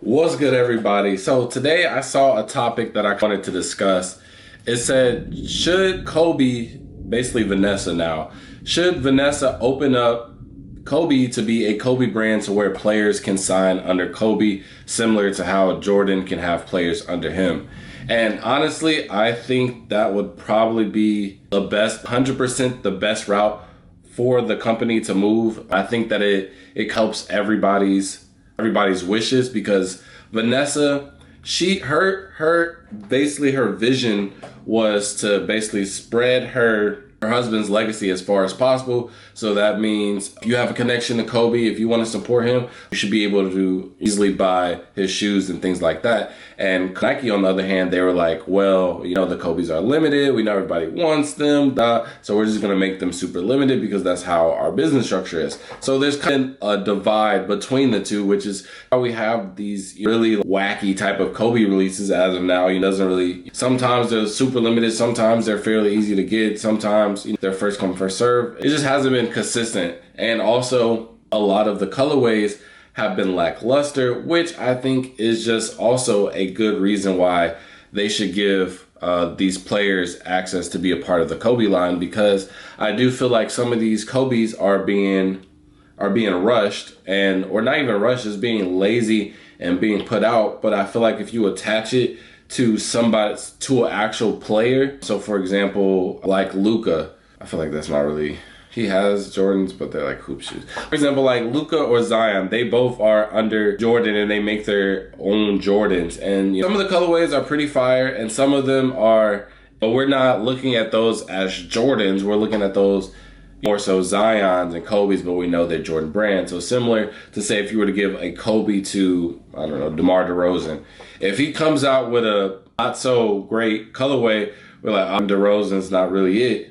What's good, everybody? So today I saw a topic that I wanted to discuss. It said, should Kobe, basically Vanessa now, should Vanessa open up Kobe to be a Kobe brand to where players can sign under Kobe, similar to how Jordan can have players under him? And honestly, I think that would probably be the best, 100% the best route for the company to move. I think that it helps everybody's wishes because Vanessa, her basically her vision was to basically spread her husband's legacy as far as possible. So that means if you have a connection to Kobe, if you want to support him, you should be able to easily buy his shoes and things like that. And Nike, on the other hand, they were like, well, the Kobe's are limited. We know everybody wants them. So we're just going to make them super limited because that's how our business structure is. So there's kind of a divide between the two, which is how we have these really wacky type of Kobe releases as of now. Sometimes they're super limited. Sometimes they're fairly easy to get. Sometimes they're first come, first serve. It just hasn't been consistent. And also a lot of the colorways have been lackluster, which I think is just also a good reason why they should give these players access to be a part of the Kobe line, because I do feel like some of these Kobe's are being rushed, or not even rushed, is being lazy and being put out. But I feel like if you attach it to to an actual player, so for example, like Luka, I feel like that's not really. He has Jordans, but they're like hoop shoes. For example, like Luka or Zion, they both are under Jordan and they make their own Jordans. And some of the colorways are pretty fire and some of them are, but we're not looking at those as Jordans. We're looking at those more so Zions and Kobe's, but we know they're Jordan brand. So similar to say if you were to give a Kobe to, I don't know, DeMar DeRozan. If he comes out with a not so great colorway, we're like, DeRozan's not really it.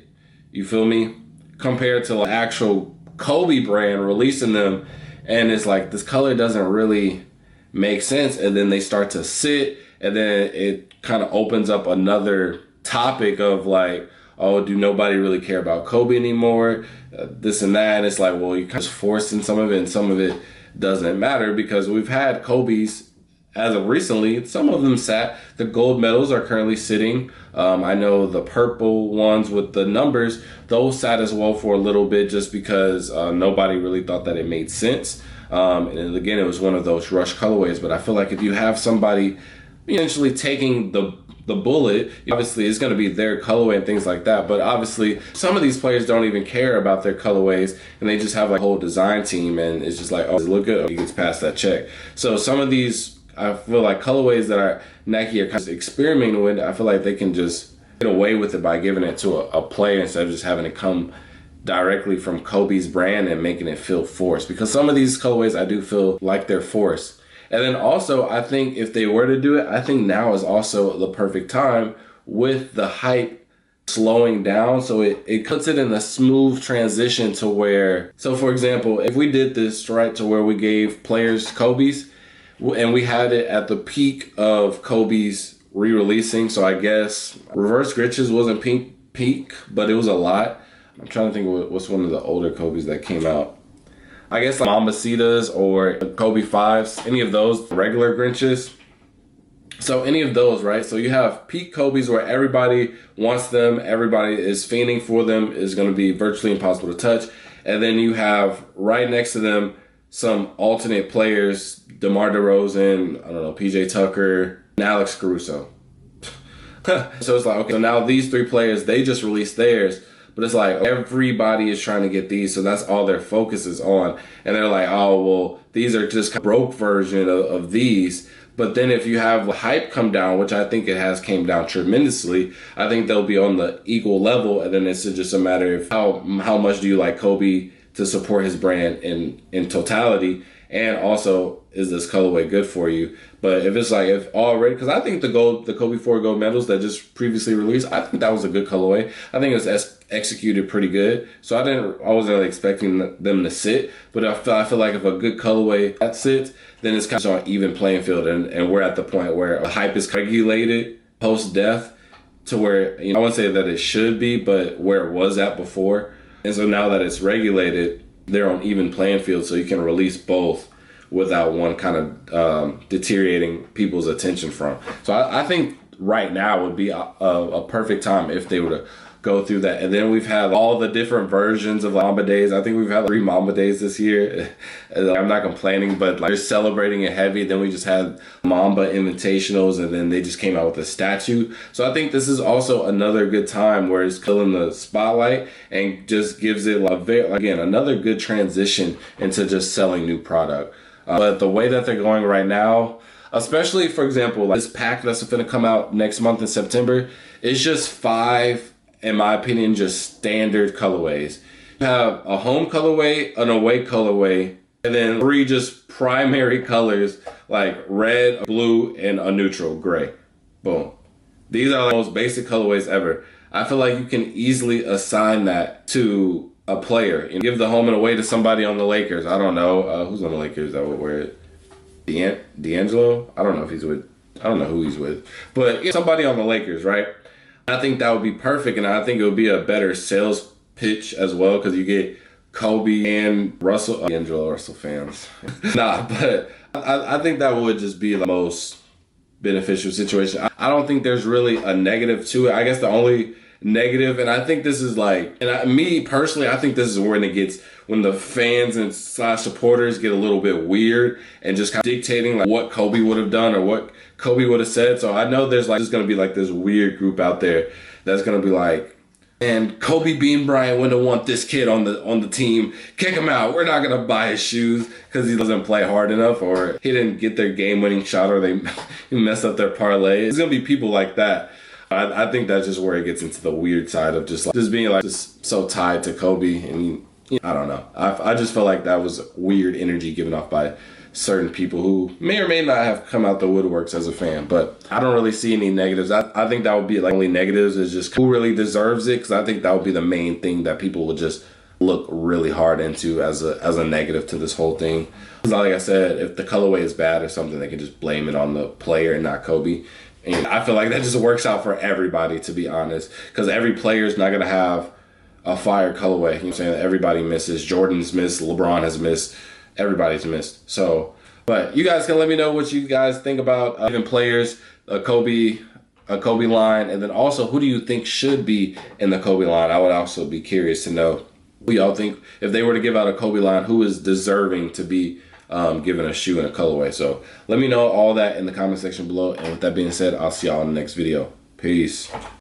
You feel me? Compared to like actual Kobe brand releasing them, and it's like this color doesn't really make sense, and then they start to sit, and then it kind of opens up another topic of like, oh, do nobody really care about Kobe anymore? This and that. And it's like, well, you're kind of forcing some of it, and some of it doesn't matter because we've had Kobe's as of recently. Some of them sat. The gold medals are currently sitting. I know the purple ones with the numbers, those sat as well for a little bit just because nobody really thought that it made sense. And again, it was one of those rush colorways. But I feel like if you have somebody essentially taking the bullet, obviously it's going to be their colorway and things like that. But obviously some of these players don't even care about their colorways and they just have like a whole design team and it's just like, oh, look good, he gets past that check. So some of these, I feel like colorways that are Nike are kind of experimenting with, I feel like they can just get away with it by giving it to a player instead of just having it come directly from Kobe's brand and making it feel forced. Because some of these colorways I do feel like they're forced. And then also I think if they were to do it, I think now is also the perfect time with the hype slowing down. So it puts it in a smooth transition to where, so for example, if we did this right to where we gave players Kobe's, and we had it at the peak of Kobe's re-releasing. So I guess Reverse Riches wasn't peak, but it was a lot. I'm trying to think what's one of the older Kobe's that came out. I guess like Mambasitas or Kobe 5s, any of those regular Grinches. So any of those, right? So you have peak Kobe's where everybody wants them, everybody is fiending for them, is going to be virtually impossible to touch. And then you have right next to them some alternate players, DeMar DeRozan, I don't know, PJ Tucker, and Alex Caruso. So it's like, okay, so now these three players, they just released theirs, but it's like everybody is trying to get these, so that's all their focus is on. And they're like, oh, well, these are just a broke version of these. But then if you have hype come down, which I think it has came down tremendously, I think they'll be on the equal level. And then it's just a matter of how much do you like Kobe to support his brand in totality, and also is this colorway good for you? But if it's like if already, because I think the Kobe 4 gold medals that just previously released, I think that was a good colorway. I think it was executed pretty good. So I wasn't really expecting them to sit, but I feel like if a good colorway that sits, then it's kind of on even playing field, and we're at the point where the hype is regulated post death to where I wouldn't say that it should be, but where it was at before. And so now that it's regulated, they're on even playing field, so you can release both without one kind of deteriorating people's attention from. So I think right now would be a perfect time if they were to go through that. And then we've had all the different versions of Mamba Days. I think we've had 3 Mamba Days this year. I'm not complaining, but like they're celebrating it heavy. Then we just had Mamba Invitationals, and then they just came out with a statue. So I think this is also another good time where it's killing the spotlight and just gives it again another good transition into just selling new product. But the way that they're going right now, especially for example, like this pack that's going to come out next month in September, is just 5, in my opinion, just standard colorways. You have a home colorway, an away colorway, and then 3 just primary colors like red, blue, and a neutral gray. Boom. These are the most basic colorways ever. I feel like you can easily assign that to a player and give the home and away to somebody on the Lakers. I don't know who's on the Lakers that would wear it. D'Angelo? I don't know who he's with, but somebody on the Lakers, right? I think that would be perfect, and I think it would be a better sales pitch as well because you get Kobe and Russell. D'Angelo Russell fans. Nah, but I think that would just be the most beneficial situation. I don't think there's really a negative to it. I guess the only negative, and I think this is like, me personally, I think this is when it gets, when the fans and / supporters get a little bit weird and just kind of dictating like what Kobe would have done or what Kobe would have said. So I know there's going to be like this weird group out there that's going to be like, and Kobe Bean Bryant wouldn't want this kid on the team. Kick him out. We're not gonna buy his shoes because he doesn't play hard enough, or he didn't get their game-winning shot, or they messed up their parlay. It's gonna be people like that. I think that's just where it gets into the weird side of just being like just so tied to Kobe, and I don't know. I just feel like that was weird energy given off by certain people who may or may not have come out the woodworks as a fan, but I don't really see any negatives. I think that would be like only negatives is just who really deserves it, because I think that would be the main thing that people would just look really hard into as a negative to this whole thing. Because like I said, if the colorway is bad or something, they can just blame it on the player and not Kobe. And I feel like that just works out for everybody, to be honest, because every player is not going to have a fire colorway. You know what I'm saying? Everybody misses. Jordan's missed. LeBron has missed. Everybody's missed. So, but you guys can let me know what you guys think about even players, a Kobe line, and then also who do you think should be in the Kobe line? I would also be curious to know who y'all think, if they were to give out a Kobe line, who is deserving to be given a shoe and a colorway. So let me know all that in the comment section below. And with that being said, I'll see y'all in the next video. Peace.